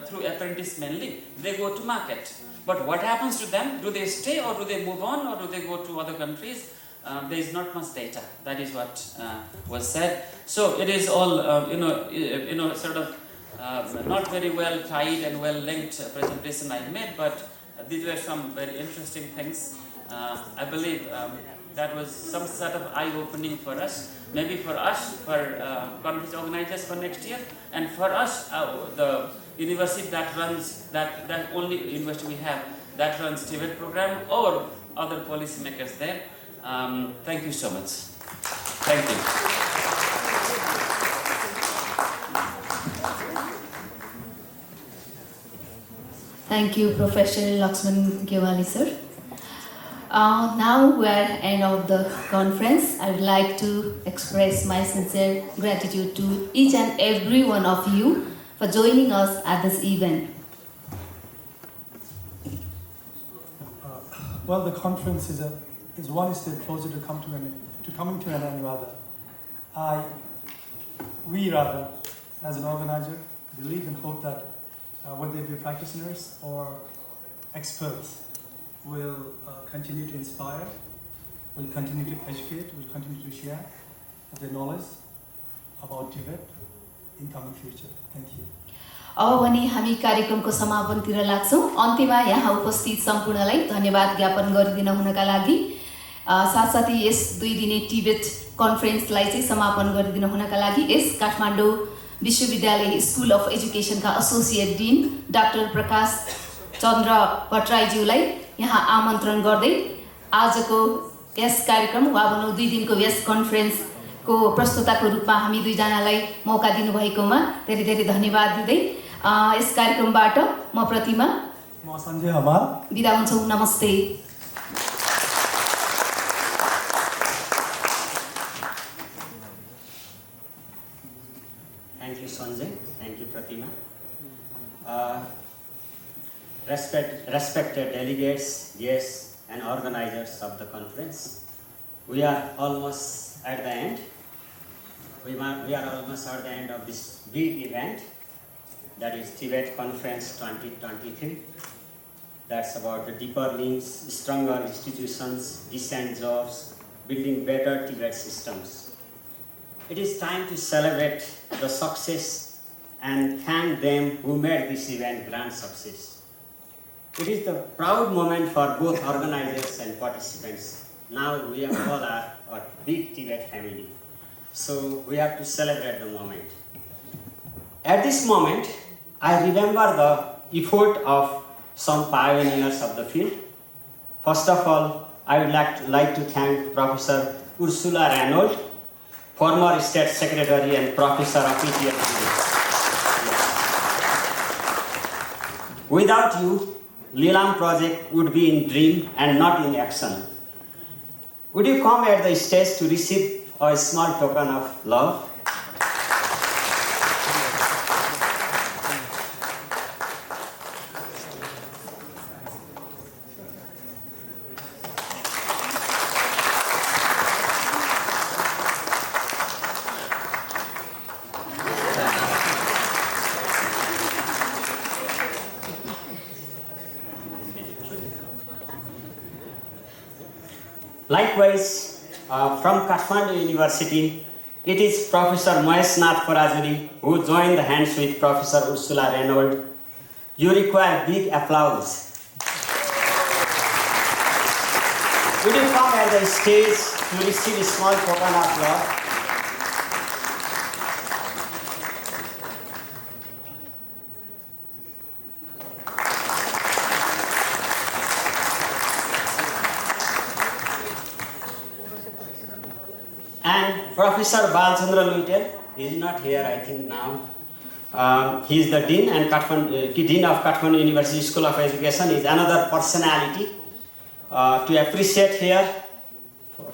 through apprentice mainly. They go to market. But what happens to them? Do they stay or do they move on or do they go to other countries? There is not much data. That is what was said. So it is all sort of not very well tied and well linked presentation I made, but these were some very interesting things. I believe that was some sort of eye-opening for us. Maybe for us, for conference organizers for next year, and for us, the university that runs that only university we have that runs TVET program or other policymakers there. Thank you so much. Thank you. Thank you, Professor Laxman Gewali, sir. Now we are end of the conference. I would like to express my sincere gratitude to each and every one of you for joining us at this event. Well, the conference is one step closer to coming to an end rather. We rather, as an organizer, believe and hope that whether they be practitioners or experts, will continue to inspire, will continue to educate, will continue to share their knowledge about Tibet in coming future. Thank you. अब भने हामी कार्यक्रमको समापनतिर लाग्छौँ। अन्त्यमा यहाँ उपस्थित सम्पूर्णलाई धन्यवाद ज्ञापन गरिदिन हुनका लागि साथसाथै यस 2 दिने टिबेट कन्फरेन्सलाई चाहिँ समापन गरिदिन हुनका लागि यस काठमाडौँ विश्वविद्यालय स्कुल अफ एजुकेसनका एसोसिएट डिन डाक्टर प्रकाश चन्द्र भट्टराईज्यूलाई यहाँ आमन्त्रण गर्दै आजको यस कार्यक्रम वा भनौँ 2 दिनको यस कन्फरेन्सको प्रस्तुताको रूपमा हामी दुईजनालाई मौका दिनुभएकोमा धेरै धेरै धन्यवाद दिँदै यस कार्यक्रमबाट म प्रतिमा म सञ्जय हमाल बिदा हुन्छौँ। नमस्ते। Thank you, Sanjay. Thank you, Pratima. Respected delegates, guests, and organizers of the conference, we are almost at the end. We are almost at the end of this big event, that is TVET Conference 2023. That's about the deeper links, stronger institutions, decent jobs, building better TVET systems. It is time to celebrate the success and thank them who made this event grand success. It is the proud moment for both organizers and participants. Now we all are a big TVET family. So we have to celebrate the moment. At this moment, I remember the effort of some pioneers of the field. First of all, I would like to thank Professor Ursula Reynold, former State Secretary and Professor of ETH. Without you, Lelam project would be in dream and not in action. Would you come at the stage to receive a small token of love? Likewise, from Kathmandu University, it is Professor Maheshnath Parajuri who joined the hands with Professor Ursula Reynold. You require big applause. Would you come at the stage to receive a small token of love? Professor Balchandra Luitel is not here, I think now. He is the Dean and Dean of Kathmandu University School of Education. Is another personality to appreciate here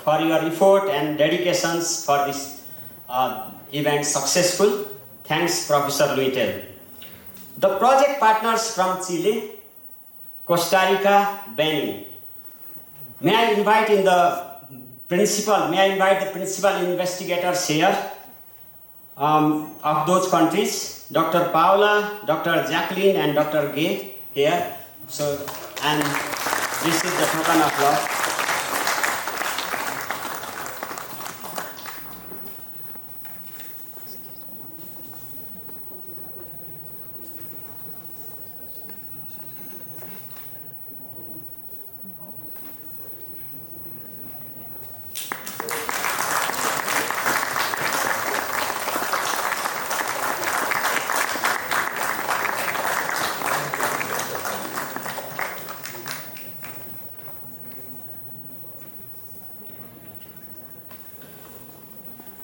for your effort and dedications for this event successful. Thanks, Professor Luitel. The project partners from Chile, Costa Rica, Benin. May I invite the principal investigators here of those countries, Dr. Paula, Dr. Jacqueline, and Dr. Gay here. So, and this is the token of love.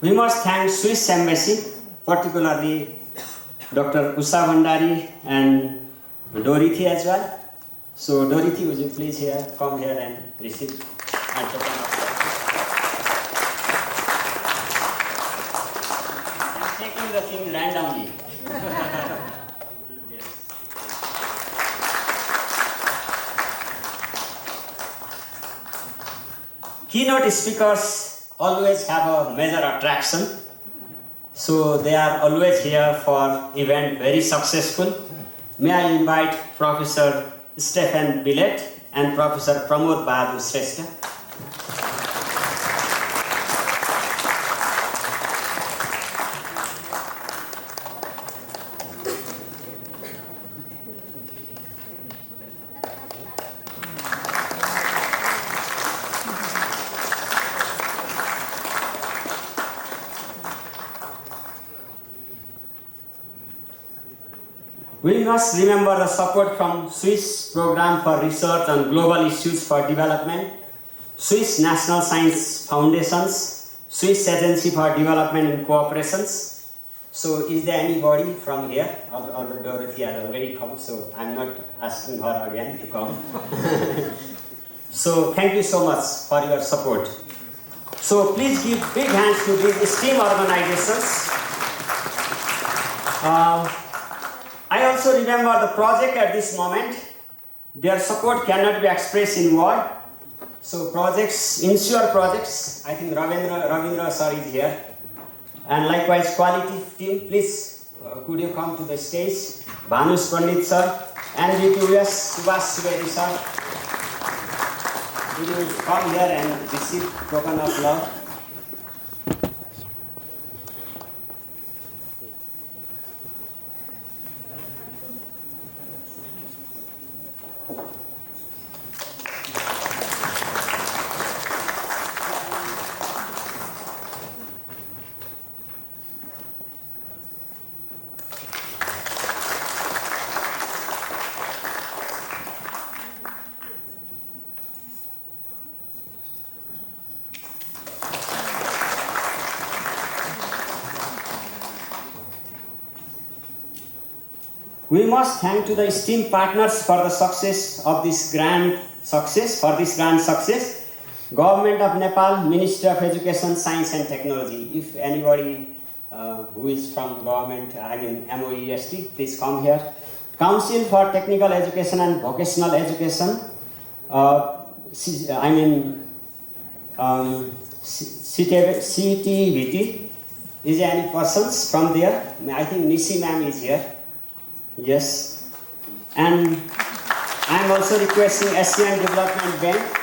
We must thank Swiss Embassy, particularly Dr. Usha Bhandari and Dorothy as well. So Dorothy, would you please come here and receive a token of love. I'm taking the thing randomly. Keynote speakers always have a major attraction, so they are always here for event very successful. May I invite Professor Stephen Billet and Professor Pramod Bahadur Shrestha. We must remember the support from Swiss Program for Research on Global Issues for Development, Swiss National Science Foundations, Swiss Agency for Development and Cooperations. So is there anybody from here? Although Dorothy has already come, so I'm not asking her again to come. So thank you so much for your support. So please give big hands to these esteemed organizations. I also remember the project at this moment. Their support cannot be expressed in word. So projects, ensure projects, I think Ravindra sir is here. And likewise quality team, please could you come to the stage? Bhanush Pandit sir, and VPUS Subhash Subedi sir. Could you come here and receive token of love? We must thank to the esteemed partners for the success of this grand success, Government of Nepal, Ministry of Education, Science and Technology. If anybody who is from government, I mean MOEST, please come here. Council for Technical Education and Vocational Education, CTVET. Is there any persons from there? I think Nisi ma'am is here. Yes. And I am also requesting ASEAN Development Bank.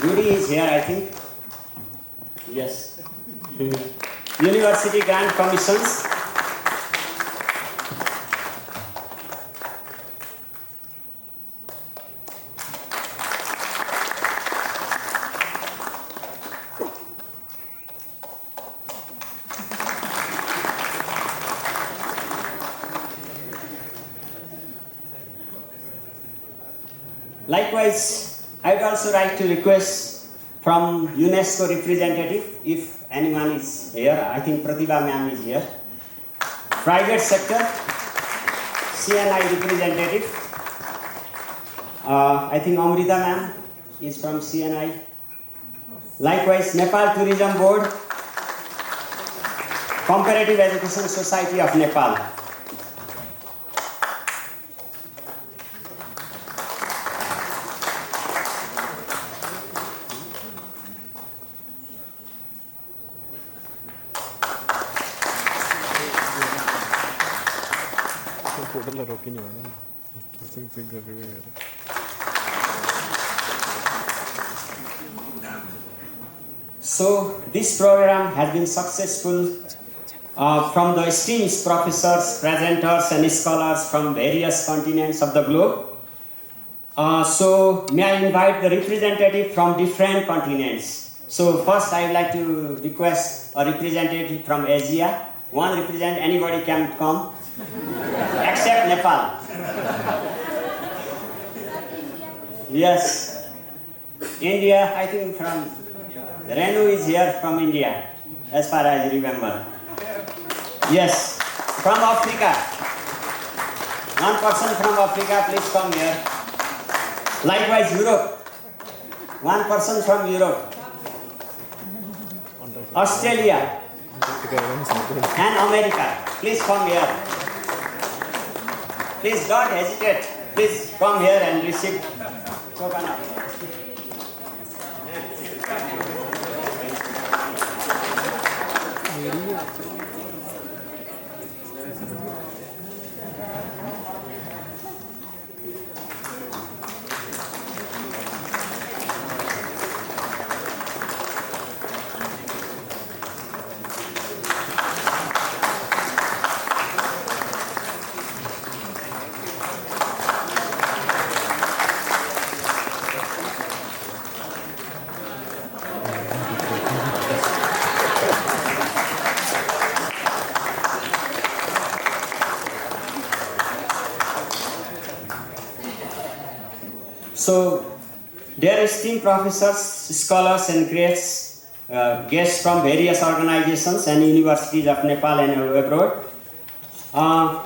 Yuri is here, I think. Yes. University Grant Commissions. Likewise, I would also like to request from UNESCO representative, if anyone is here, I think Pratibha ma'am is here. Private sector, CNI representative, I think Amrita ma'am is from CNI. Likewise, Nepal Tourism Board, Comparative Education Society of Nepal. So this program has been successful from the esteemed professors, presenters and scholars from various continents of the globe. So may I invite the representative from different continents. So first I would like to request a representative from Asia. One representative, anybody can come, except Nepal. Yes, India, I think from Renu is here from India, as far as I remember. Yes, from Africa. One person from Africa, please come here. Likewise, Europe. One person from Europe. Australia and America. Please come here. Please don't hesitate. Please come here and receive coconut. So, dear esteemed professors, scholars and guests from various organizations and universities of Nepal and abroad, I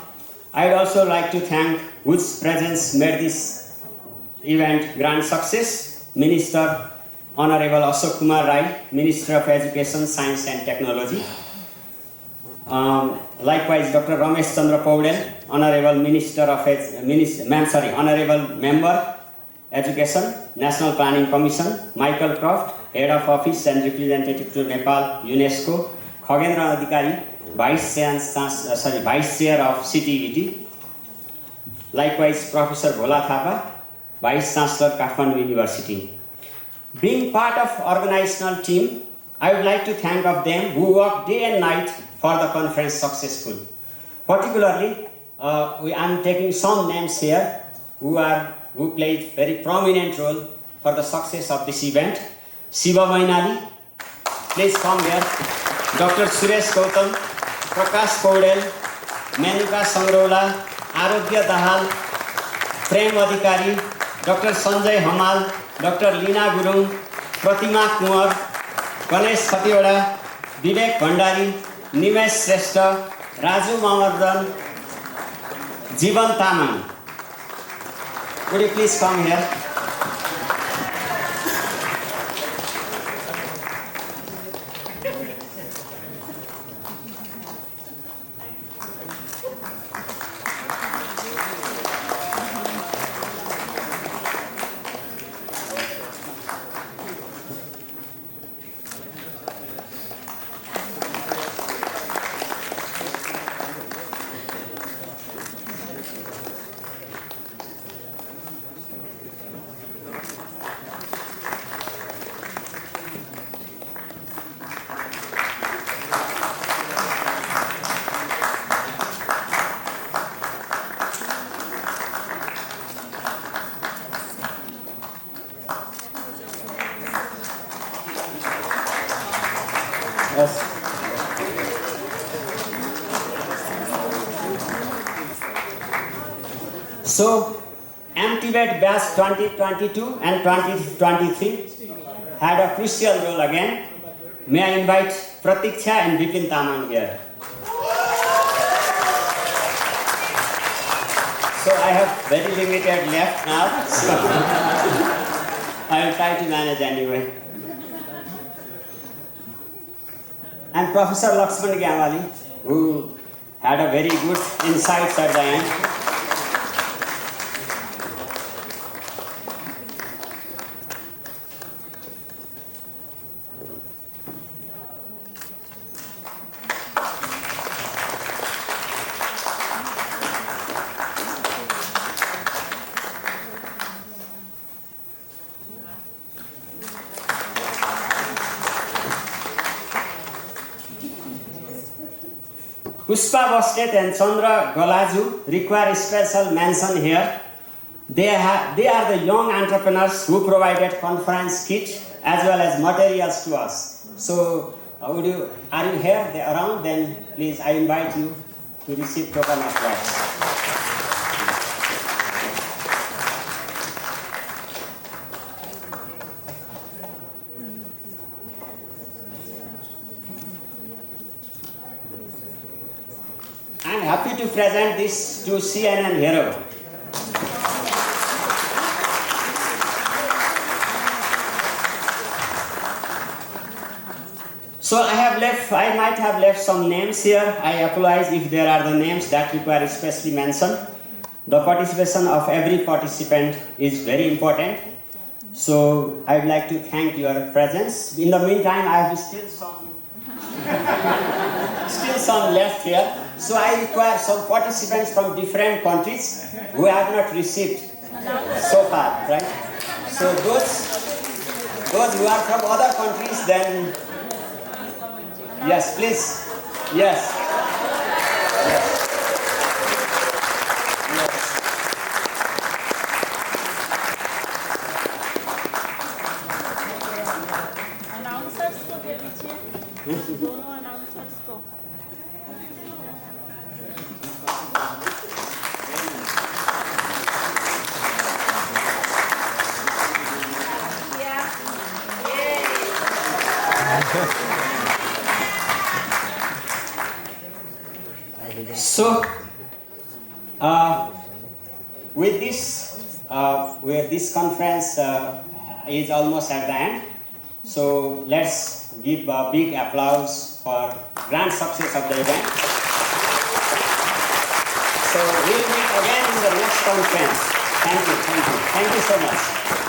would also like to thank whose presence made this event grand success. Minister Honorable Ashok Kumar Rai, Minister of Education, Science and Technology. Likewise, Dr. Ramesh Chandra Paudel, Honorable Honorable Member, Education, National Planning Commission, Michael Croft, Head of Office and Representative to Nepal, UNESCO, Khagendra Adhikari, Vice Chair of CTVET, likewise Professor Bhola Thapa, Vice Chancellor, Kathmandu University. Being part of organizational team, I would like to thank of them who worked day and night for the conference successful. Particularly, I am taking some names here who played very prominent role for the success of this event. Shiva Mainali, please come here. Dr. Suresh Gautam, Prakash Paudel, Menuka Sangrola, Arogya Dahal, Prem Adhikari, Dr. Sanjay Hamal, Dr. Leena Gurung, Pratima Kumar, Ganesh Khatiwada, Vivek Bhandari, Nimesh Shrestha, Raju Mamardan, Jivan Tamang. Would you please come here? Yes. So, TVET batch 2022 and 2023 had a crucial role again. May I invite Pratiksha and Vipin Tamang here. So I have very limited left now, so I will try to manage anyway. and Professor Lakshman Gyamali, who had a very good insights at the end. Pushpa Basket and Chandra Galaju require special mention here. They are the young entrepreneurs who provided conference kit as well as materials to us. So, are you here around? Then please, I invite you to receive token applause. I am happy to present this to CNN Hero. So I might have left some names here. I apologize if there are the names that require especially mention. The participation of every participant is very important. So I would like to thank your presence. In the meantime, I have still some left here. So I require some participants from different countries who have not received so far, right? So those who are from other countries, then yes, please, yes. Announcers को दे दीजिए दोनों announcers को So, with this conference is almost at the end. So let's give a big applause for grand success of the event. So we'll meet again in the next conference. Thank you so much.